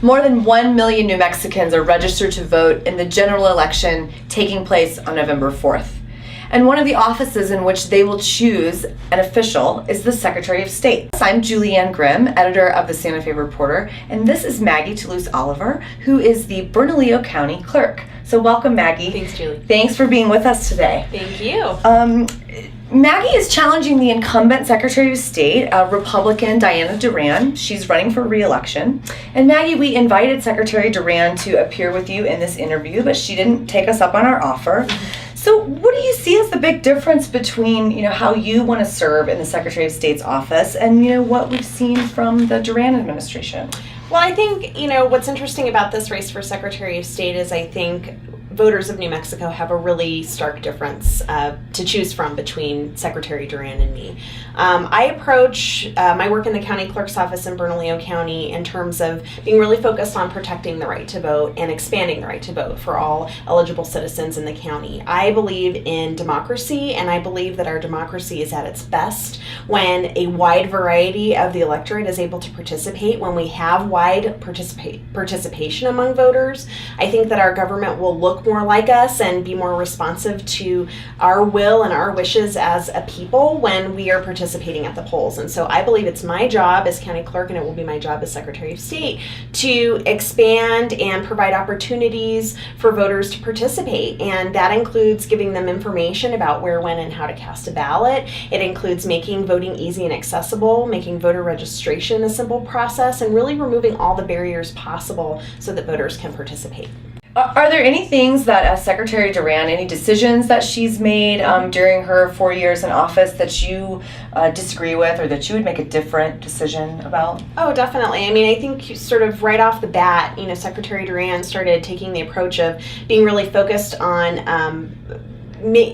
More than 1 million New Mexicans are registered to vote in the general election taking place on November 4th. And one of the offices in which they will choose an official is the Secretary of State. I'm Julianne Grimm, editor of the Santa Fe Reporter, and this is Maggie Toulouse-Oliver, who is the Bernalillo County Clerk. So welcome, Maggie. Thanks, Julie. Thanks for being with us today. Thank you. Maggie is challenging the incumbent Secretary of State, Republican Diana Duran. She's running for re-election. And Maggie, we invited Secretary Duran to appear with you in this interview, but she didn't take us up on our offer. So what do you see as the big difference between, how you want to serve in the Secretary of State's office and, what we've seen from the Duran administration? Well, I think, what's interesting about this race for Secretary of State is I think voters of New Mexico have a really stark difference to choose from between Secretary Duran and me. I approach my work in the county clerk's office in Bernalillo County in terms of being really focused on protecting the right to vote and expanding the right to vote for all eligible citizens in the county. I believe in democracy, and I believe that our democracy is at its best when a wide variety of the electorate is able to participate, when we have wide participation among voters. I think that our government will look more like us and be more responsive to our will and our wishes as a people when we are participating at the polls. And so I believe it's my job as county clerk, and it will be my job as Secretary of State, to expand and provide opportunities for voters to participate. And that includes giving them information about where, when, and how to cast a ballot. It includes making voting easy and accessible, making voter registration a simple process, and really removing all the barriers possible so that voters can participate. Are there any things that Secretary Duran, any decisions that she's made during her 4 years in office that you disagree with, or that you would make a different decision about? Oh, definitely. I think sort of right off the bat, Secretary Duran started taking the approach of being really focused on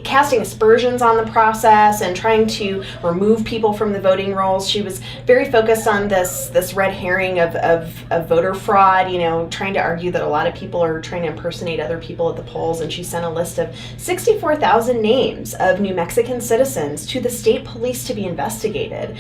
casting aspersions on the process and trying to remove people from the voting rolls. She was very focused on this red herring of voter fraud, trying to argue that a lot of people are trying to impersonate other people at the polls. And she sent a list of 64,000 names of New Mexican citizens to the state police to be investigated,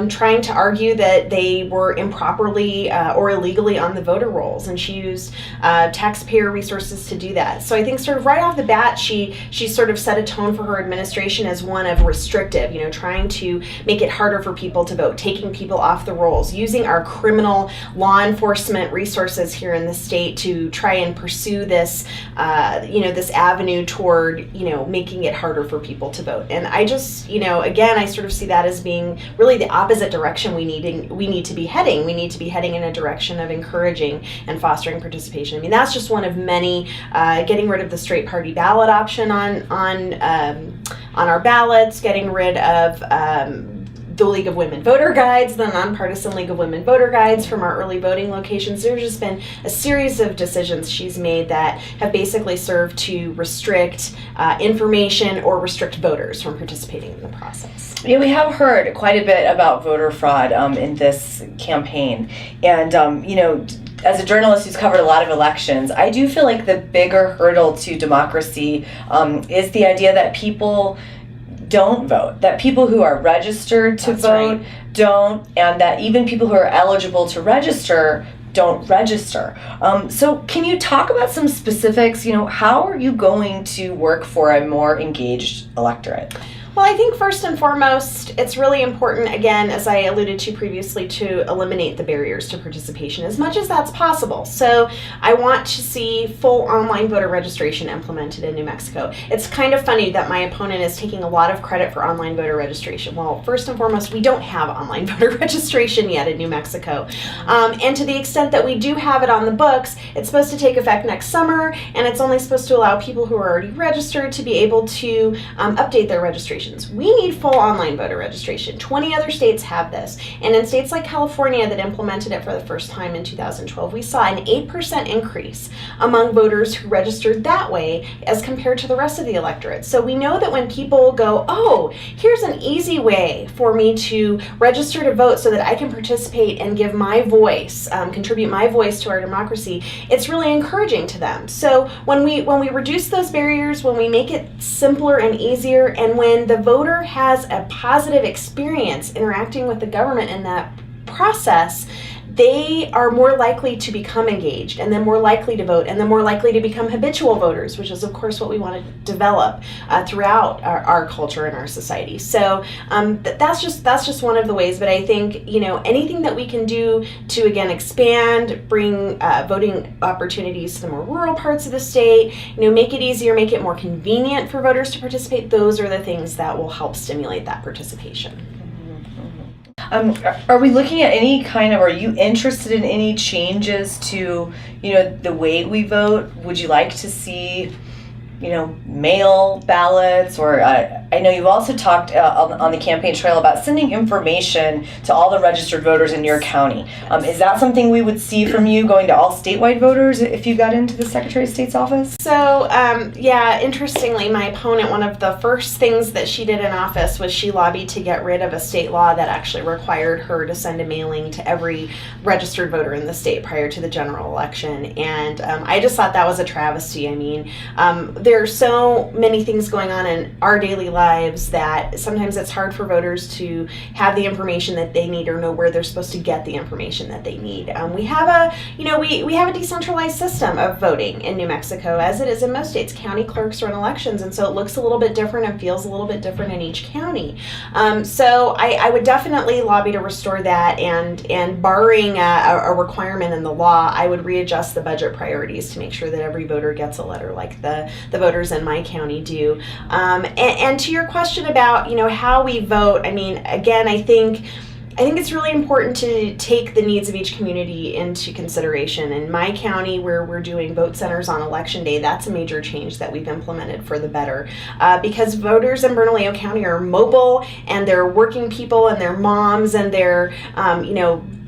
trying to argue that they were improperly or illegally on the voter rolls. And she used taxpayer resources to do that. So I think sort of right off the bat, she sort of set a tone for her administration as one of restrictive, trying to make it harder for people to vote, taking people off the rolls, using our criminal law enforcement resources here in the state to try and pursue this, this avenue toward, making it harder for people to vote. And I just, again, I sort of see that as being really the opposite direction we need to be heading. We need to be heading in a direction of encouraging and fostering participation. That's just one of many, getting rid of the straight party ballot option on our ballots, getting rid of the League of Women Voter Guides, the nonpartisan League of Women Voter Guides from our early voting locations. There's just been a series of decisions she's made that have basically served to restrict information or restrict voters from participating in the process. We have heard quite a bit about voter fraud in this campaign. And, as a journalist who's covered a lot of elections, I do feel like the bigger hurdle to democracy is the idea that people don't vote, that people who are registered to vote don't, and that even people who are eligible to register don't register. So can you talk about some specifics? How are you going to work for a more engaged electorate? Well, I think first and foremost, it's really important, again, as I alluded to previously, to eliminate the barriers to participation as much as that's possible. So I want to see full online voter registration implemented in New Mexico. It's kind of funny that my opponent is taking a lot of credit for online voter registration. Well, first and foremost, we don't have online voter registration yet in New Mexico. And to the extent that we do have it on the books, it's supposed to take effect next summer, and it's only supposed to allow people who are already registered to be able to update their registration. We need full online voter registration. 20 other states have this. And in states like California that implemented it for the first time in 2012, we saw an 8% increase among voters who registered that way as compared to the rest of the electorate. So we know that when people go, oh, here's an easy way for me to register to vote so that I can participate and give my voice, contribute my voice to our democracy, it's really encouraging to them. So when we reduce those barriers, when we make it simpler and easier, and when the voter has a positive experience interacting with the government in that process, they are more likely to become engaged, and then more likely to vote, and then more likely to become habitual voters, which is of course what we want to develop throughout our culture and our society. So that's just one of the ways. But I think, anything that we can do to, again, expand, bring voting opportunities to the more rural parts of the state, make it easier, make it more convenient for voters to participate, those are the things that will help stimulate that participation. Are we looking at any are you interested in any changes to, the way we vote? Would you like to see, mail ballots? Or I know you've also talked on the campaign trail about sending information to all the registered voters in your county. Is that something we would see from you going to all statewide voters if you got into the Secretary of State's office? So, interestingly, my opponent, one of the first things that she did in office was she lobbied to get rid of a state law that actually required her to send a mailing to every registered voter in the state prior to the general election. And I just thought that was a travesty. I mean, there are so many things going on in our daily lives that sometimes it's hard for voters to have the information that they need or know where they're supposed to get the information that they need. We have a decentralized system of voting in New Mexico, as it is in most states. County clerks run elections, and so it looks a little bit different and feels a little bit different in each county. So I would definitely lobby to restore that, and barring a requirement in the law, I would readjust the budget priorities to make sure that every voter gets a letter like the voters in my county do. And to your question about, how we vote, I mean, again, I think it's really important to take the needs of each community into consideration. In my county, where we're doing vote centers on Election Day, that's a major change that we've implemented for the better. Because voters in Bernalillo County are mobile, and they're working people, and they're moms, and they're,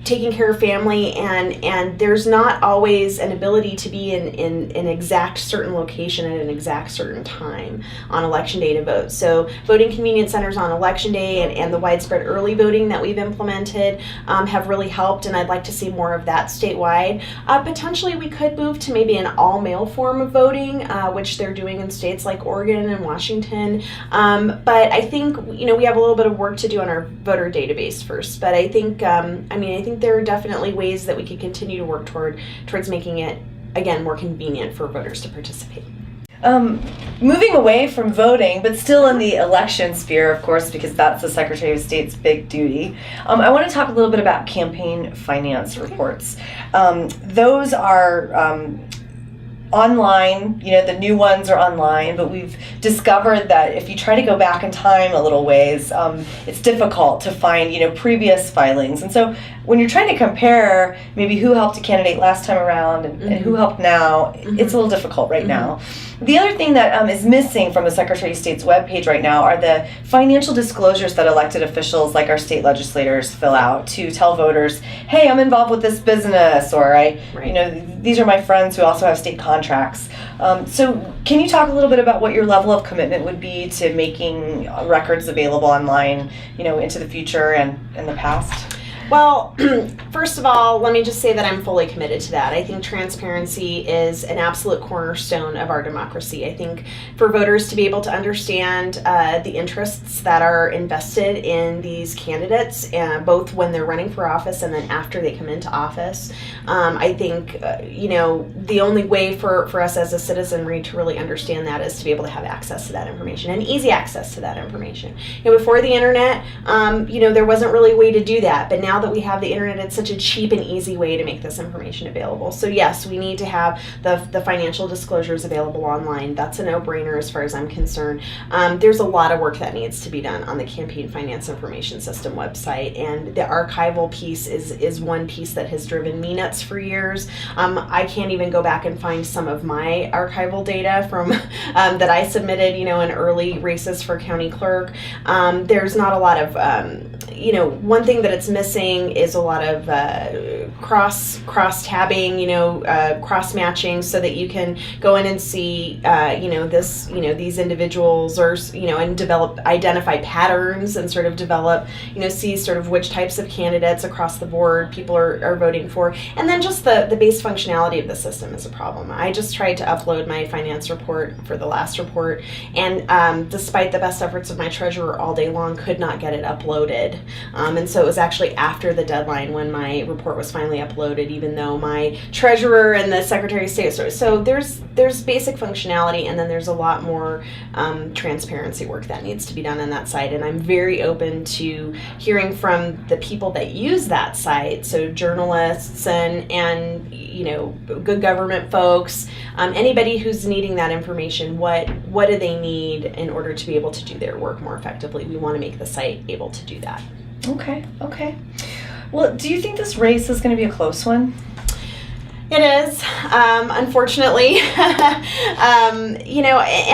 taking care of family, and there's not always an ability to be in an exact certain location at an exact certain time on Election Day to vote. So voting convenience centers on Election Day and the widespread early voting that we've implemented have really helped, and I'd like to see more of that statewide. Potentially we could move to maybe an all-mail form of voting, which they're doing in states like Oregon and Washington. But I think, we have a little bit of work to do on our voter database first. But I think, I think there are definitely ways that we could continue to work towards making it, again, more convenient for voters to participate. Moving away from voting, but still in the election sphere, of course, because that's the Secretary of State's big duty, I want to talk a little bit about campaign finance reports. Those are online, the new ones are online, but we've discovered that if you try to go back in time a little ways, it's difficult to find, previous filings. And so when you're trying to compare maybe who helped a candidate last time around and who helped now, it's a little difficult right now. The other thing that is missing from the Secretary of State's webpage right now are the financial disclosures that elected officials like our state legislators fill out to tell voters, hey, I'm involved with this business, or these are my friends who also have state contracts. So can you talk a little bit about what your level of commitment would be to making records available online, into the future and in the past? Well, first of all, let me just say that I'm fully committed to that. I think transparency is an absolute cornerstone of our democracy. I think for voters to be able to understand the interests that are invested in these candidates, both when they're running for office and then after they come into office, I think, the only way for us as a citizenry to really understand that is to be able to have access to that information, and easy access to that information. Before the internet, there wasn't really a way to do that, but now that we have the internet, it's such a cheap and easy way to make this information available. So yes, we need to have the financial disclosures available online. That's a no-brainer as far as I'm concerned. There's a lot of work that needs to be done on the Campaign Finance Information System website, and the archival piece is one piece that has driven me nuts for years. I can't even go back and find some of my archival data from that I submitted, in early races for county clerk. There's not a lot of, one thing that it's missing is a lot of cross-tabbing, cross-matching, so that you can go in and see, these individuals, or, and identify patterns, and sort of develop, see sort of which types of candidates across the board people are voting for. And then just the base functionality of the system is a problem. I just tried to upload my finance report for the last report, and despite the best efforts of my treasurer all day long, could not get it uploaded. And so it was actually after the deadline when my report was finally uploaded, even though my treasurer and the Secretary of State. So there's basic functionality, and then there's a lot more transparency work that needs to be done on that site. And I'm very open to hearing from the people that use that site, so journalists and good government folks, anybody who's needing that information. What do they need in order to be able to do their work more effectively? We want to make the site able to do that. Okay. Well, do you think this race is going to be a close one? It is, unfortunately. And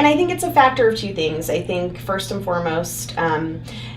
I think it's a factor of two things. I think first and foremost,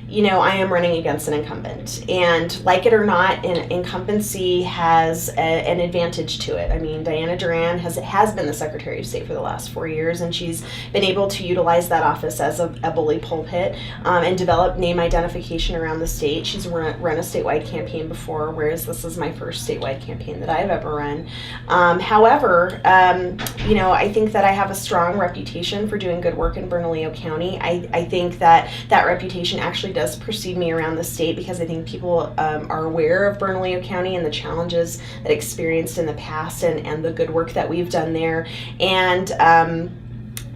I am running against an incumbent, and like it or not, incumbency has an advantage to it. I mean, Diana Duran has been the Secretary of State for the last 4 years, and she's been able to utilize that office as a bully pulpit and develop name identification around the state. She's run a statewide campaign before, whereas this is my first statewide campaign that I've ever run. However, I think that I have a strong reputation for doing good work in Bernalillo County. I think that reputation actually does precede me around the state, because I think people are aware of Bernalillo County and the challenges that experienced in the past, and the good work that we've done there. And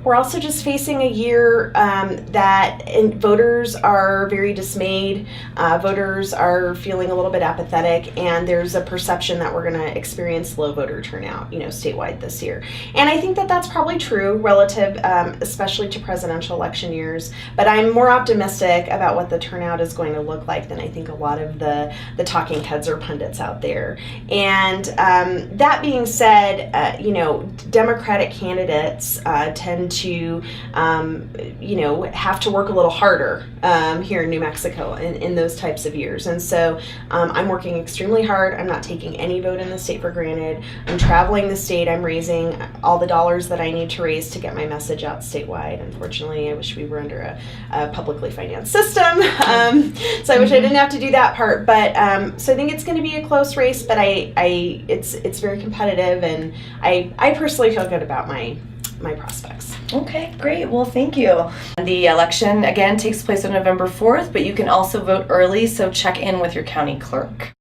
we're also just facing a year that voters are very dismayed. Voters are feeling a little bit apathetic, and there's a perception that we're going to experience low voter turnout, statewide this year. And I think that that's probably true relative, especially to presidential election years. But I'm more optimistic about what the turnout is going to look like than I think a lot of the talking heads or pundits out there. And that being said, Democratic candidates tend to have to work a little harder here in New Mexico in those types of years. And so I'm working extremely hard. I'm not taking any vote in the state for granted. I'm traveling the state. I'm raising all the dollars that I need to raise to get my message out statewide. Unfortunately, I wish we were under a publicly financed system. So I wish I didn't have to do that part. But so I think it's going to be a close race, but it's very competitive, and I personally feel good about my prospects. Okay, great. Well, thank you. The election, again, takes place on November 4th, but you can also vote early, so check in with your county clerk.